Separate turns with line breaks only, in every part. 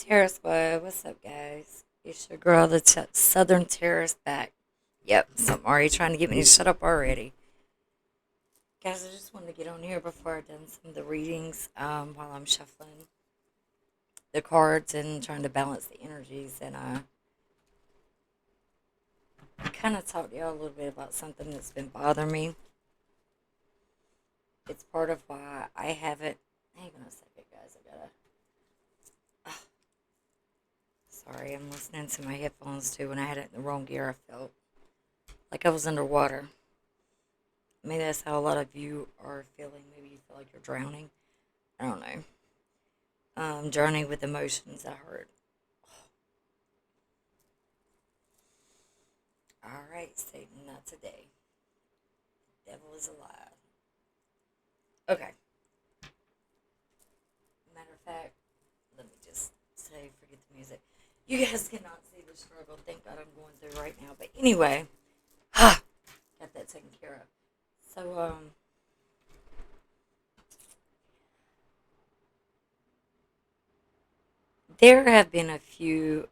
Terrace Way, what's up, guys? It's your girl, the Southern Terrace back. Yep, something already trying to get me to shut up already. Guys, I just wanted to get on here before I've done some of the readings while I'm shuffling the cards and trying to balance the energies. And kind of talk to y'all a little bit about something that's been bothering me. It's part of why I haven't. Hang on a second, guys. I gotta. Sorry, I'm listening to my headphones too. When I had it in the wrong gear, I felt like I was underwater. Maybe that's how a lot of you are feeling. Maybe you feel like you're drowning. I don't know. Drowning with emotions. I heard. All right, Satan, not today. The devil is alive. Okay. Matter of fact, let me just say, forget the music. You guys cannot see the struggle. Thank God I'm going through right now. But anyway, got that taken care of. So, there have been a few.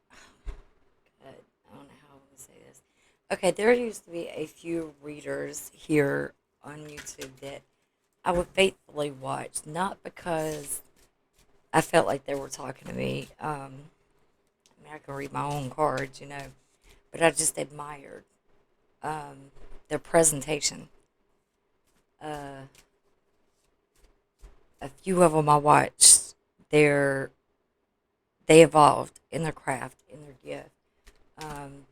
I don't know how I'm going to say this. Okay, there used to be a few readers here on YouTube that I would faithfully watch, not because I felt like they were talking to me. I mean, I can read my own cards, but I just admired their presentation. Uh, a few of them I watched, their they evolved in their craft, in their gift. Um,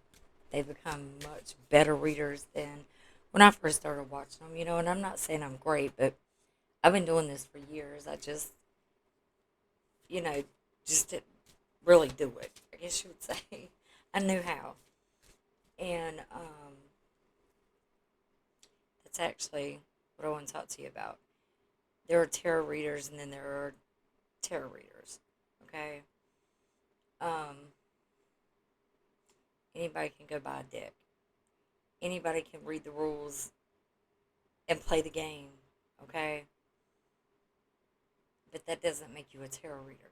they've become much better readers than when I first started watching them. And I'm not saying I'm great, but I've been doing this for years. I just, you know, just didn't really do it. I guess you would say. I knew how. And that's actually what I want to talk to you about. There are tarot readers and then there are tarot readers. Okay? Um, anybody can go buy a deck. Anybody can read the rules and play the game. Okay? But that doesn't make you a tarot reader.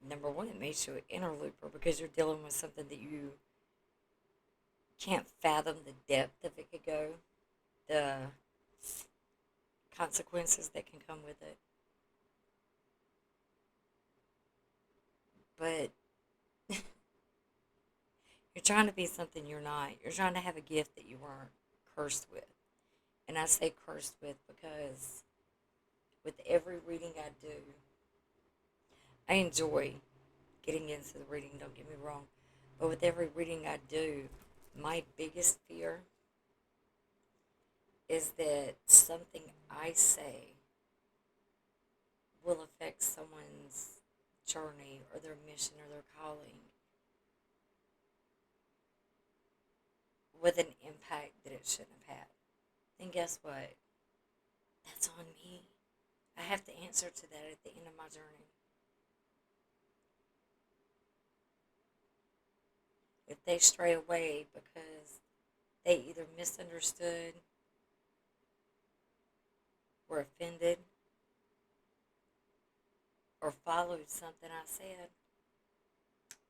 Number one, it makes you an interlooper because you're dealing with something that you can't fathom the depth of it could go, the consequences that can come with it. But you're trying to be something you're not. You're trying to have a gift that you weren't cursed with. And I say cursed with because with every reading I do, I enjoy getting into the reading, don't get me wrong. But with every reading I do, my biggest fear is that something I say will affect someone's journey or their mission or their calling with an impact that it shouldn't have had. Then guess what? That's on me. I have to answer to that at the end of my journey. If they stray away because they either misunderstood, were offended, or followed something I said,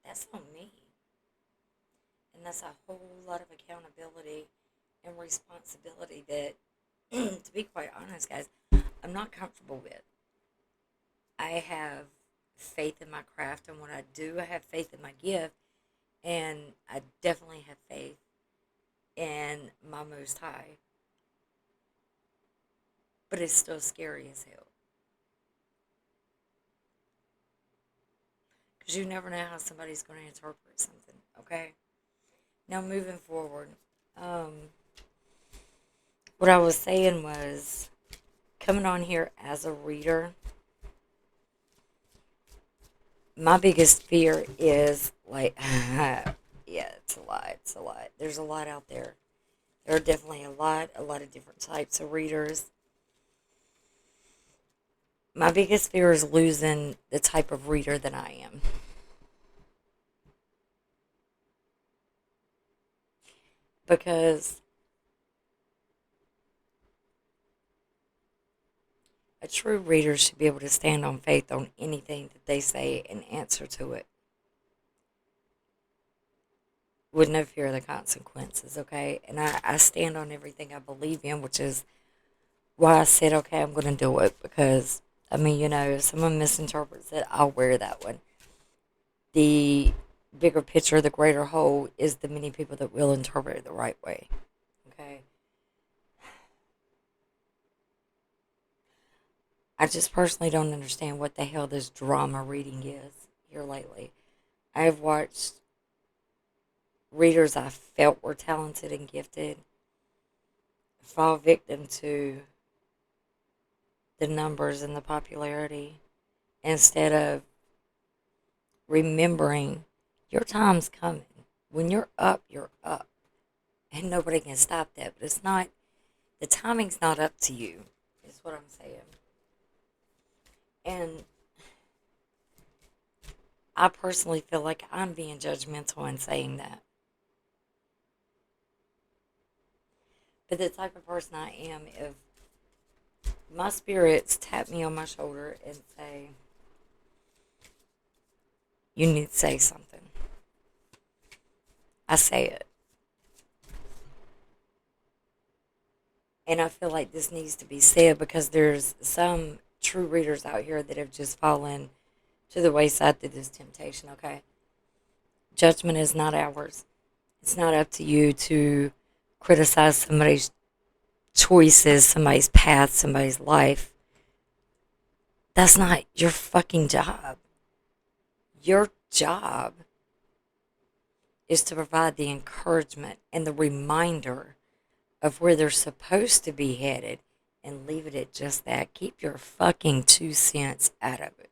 that's on me. And that's a whole lot of accountability and responsibility that, to be quite honest, guys, I'm not comfortable with. I have faith in my craft and what I do. I have faith in my gift. And I definitely have faith in my Most High. But it's still scary as hell. Because you never know how somebody's going to interpret something, okay? Now, moving forward, um, what I was saying was coming on here as a reader, my biggest fear is like, yeah, it's a lot. It's a lot. There's a lot out there. There are definitely a lot of different types of readers. My biggest fear is losing the type of reader that I am. Because A true reader should be able to stand on faith on anything that they say and answer to it with no fear of the consequences, okay? And I stand on everything I believe in, which is why I said, okay, I'm going to do it because, I mean, if someone misinterprets it, I'll wear that one. The bigger picture, the greater whole, is the many people that will interpret it the right way, okay? I just personally don't understand what the hell this drama reading is here lately. I've watched readers I felt were talented and gifted fall victim to the numbers and the popularity instead of remembering your time's coming. When you're up, you're up. And nobody can stop that. But it's not, the timing's not up to you, is what I'm saying. And I personally feel like I'm being judgmental in saying that. But the type of person I am, if my spirits tap me on my shoulder and say, you need to say something, I say it. And I feel like this needs to be said because there's some true readers out here that have just fallen to the wayside through this temptation, okay? Judgment is not ours. It's not up to you to criticize somebody's choices, somebody's path, somebody's life. That's not your fucking job. Your job is to provide the encouragement and the reminder of where they're supposed to be headed and leave it at just that. Keep your fucking 2 cents out of it.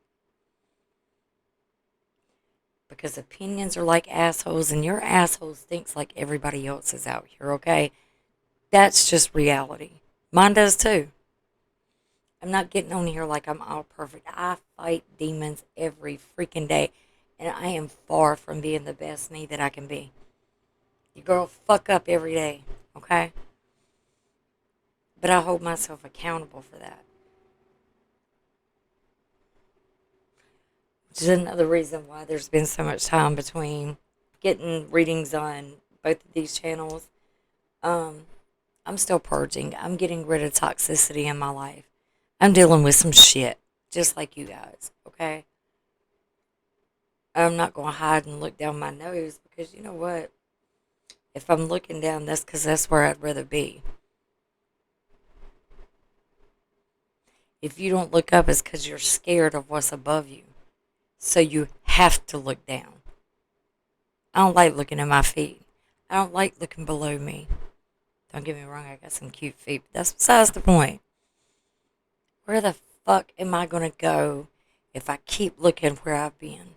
Because opinions are like assholes and your asshole stinks like everybody else's out here, okay? That's just reality. Mine does too. I'm not getting on here like I'm all perfect. I fight demons every freaking day. And I am far from being the best me that I can be. Your girl fuck up every day, okay? But I hold myself accountable for that. Which is another reason why there's been so much time between getting readings on both of these channels. Um, I'm still purging. I'm getting rid of toxicity in my life. I'm dealing with some shit, just like you guys, okay? I'm not going to hide and look down my nose because you know what? If I'm looking down, that's because that's where I'd rather be. If you don't look up, it's because you're scared of what's above you. So you have to look down. I don't like looking at my feet. I don't like looking below me. Don't get me wrong, I got some cute feet, but that's besides the point. Where the fuck am I going to go if I keep looking where I've been?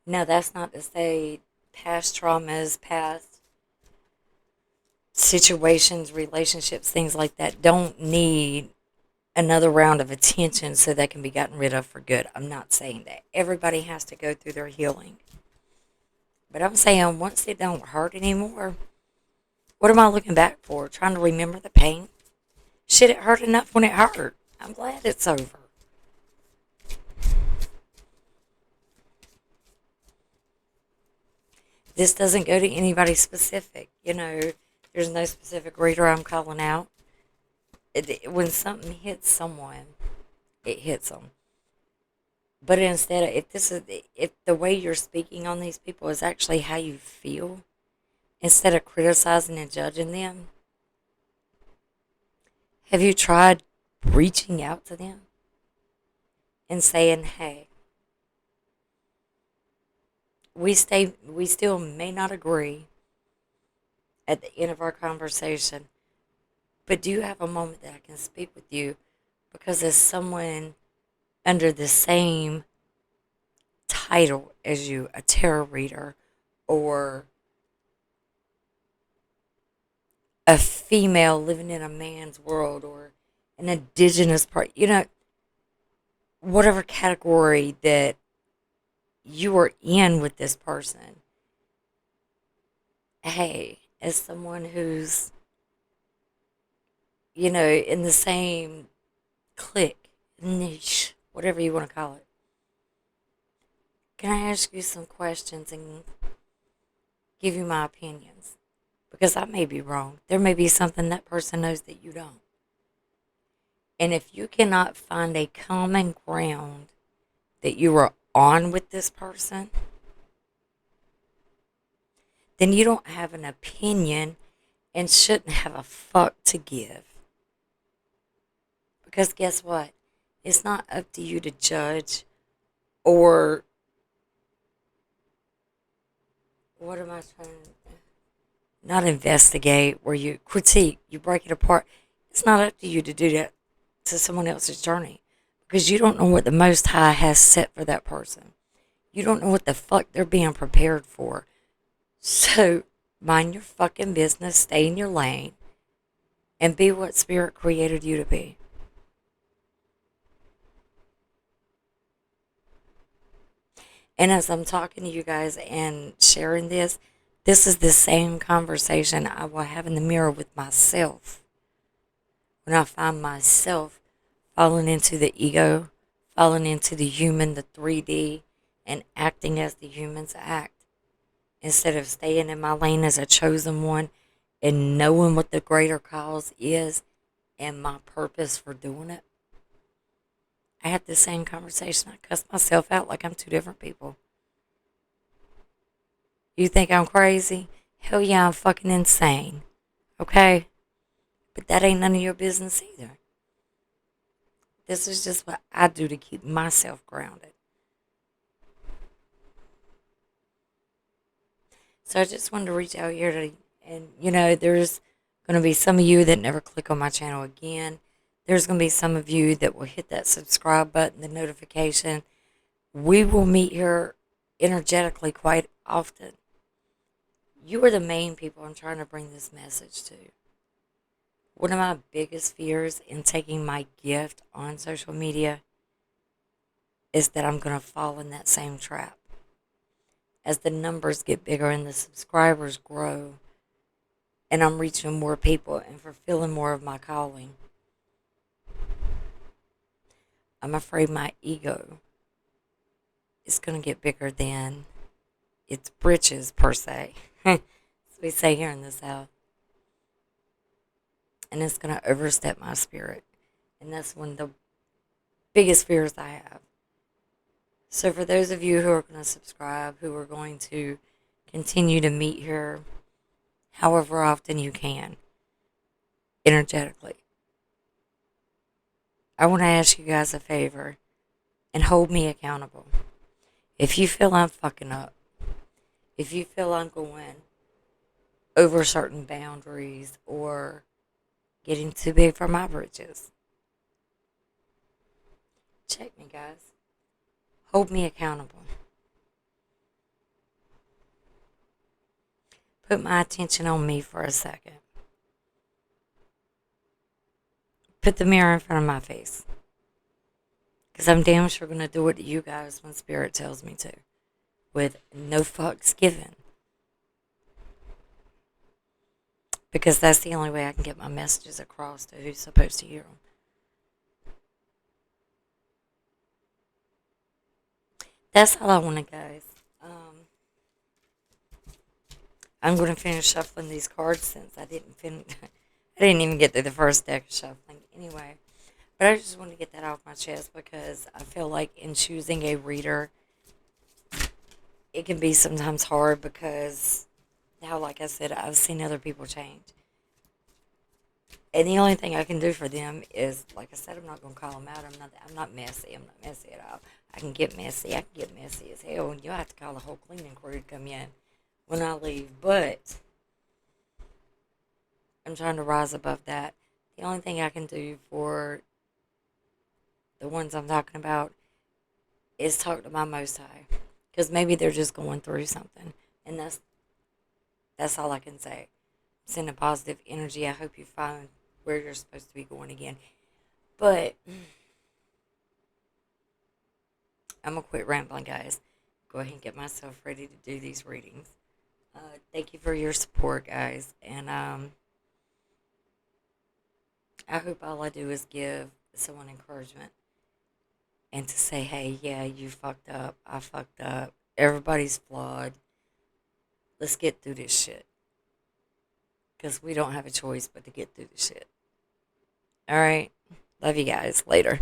Now, that's not to say past traumas, past situations, relationships, things like that don't need another round of attention so they can be gotten rid of for good. I'm not saying that. Everybody has to go through their healing. But I'm saying once it don't hurt anymore, what am I looking back for? Trying to remember the pain? Shit, it hurt enough when it hurt. I'm glad it's over. This doesn't go to anybody specific. There's no specific reader I'm calling out. When something hits someone, it hits them. But instead, if the way you're speaking on these people is actually how you feel, instead of criticizing and judging them, have you tried reaching out to them and saying, "Hey, we still may not agree at the end of our conversation, but do you have a moment that I can speak with you? Because as someone under the same title as you, a tarot reader, or a female living in a man's world, or an indigenous part, whatever category that you are in with this person, hey, as someone who's in the same clique, niche, whatever you want to call it. Can I ask you some questions and give you my opinions? Because I may be wrong. There may be something that person knows that you don't. And if you cannot find a common ground that you are on with this person, then you don't have an opinion and shouldn't have a fuck to give. Because guess what? It's not up to you to judge or what am I trying to not investigate where you critique, you break it apart. It's not up to you to do that to someone else's journey because you don't know what the Most High has set for that person. You don't know what the fuck they're being prepared for. So mind your fucking business, stay in your lane, and be what Spirit created you to be. And as I'm talking to you guys and sharing this is the same conversation I will have in the mirror with myself. When I find myself falling into the ego, falling into the human, the 3D, and acting as the humans act, instead of staying in my lane as a chosen one and knowing what the greater cause is and my purpose for doing it. I had the same conversation. I cussed myself out like I'm two different people. You think I'm crazy? Hell yeah, I'm fucking insane. Okay? But that ain't none of your business either. This is just what I do to keep myself grounded. So I just wanted to reach out here and there's going to be some of you that never click on my channel again. There's going to be some of you that will hit that subscribe button, the notification. We will meet here energetically quite often. You are the main people I'm trying to bring this message to. One of my biggest fears in taking my gift on social media is that I'm going to fall in that same trap. As the numbers get bigger and the subscribers grow, and I'm reaching more people and fulfilling more of my calling, I'm afraid my ego is going to get bigger than its britches, per se. As we say here in the South. And it's going to overstep my spirit. And that's one of the biggest fears I have. So for those of you who are going to subscribe, who are going to continue to meet here however often you can, energetically, I want to ask you guys a favor and hold me accountable. If you feel I'm fucking up, if you feel I'm going over certain boundaries or getting too big for my britches, check me, guys. Hold me accountable. Put my attention on me for a second. Put the mirror in front of my face. Because I'm damn sure going to do it to you guys when Spirit tells me to. With no fucks given. Because that's the only way I can get my messages across to who's supposed to hear them. That's all I wanted, guys. I'm going to finish shuffling these cards since I didn't even get through the first deck of shuffling. Anyway, but I just want to get that off my chest because I feel like in choosing a reader, it can be sometimes hard because now, like I said, I've seen other people change. And the only thing I can do for them is, like I said, I'm not going to call them out. I'm not messy. I'm not messy at all. I can get messy. I can get messy as hell. And you'll have to call the whole cleaning crew to come in when I leave. But I'm trying to rise above that. The only thing I can do for the ones I'm talking about is talk to my Most High. Because maybe they're just going through something. And that's all I can say. Send a positive energy. I hope you find where you're supposed to be going again. But I'm going to quit rambling, guys. Go ahead and get myself ready to do these readings. Thank you for your support, guys. And I I hope all I do is give someone encouragement and to say, hey, yeah, you fucked up. I fucked up. Everybody's flawed. Let's get through this shit. Because we don't have a choice but to get through the shit. All right. Love you guys. Later.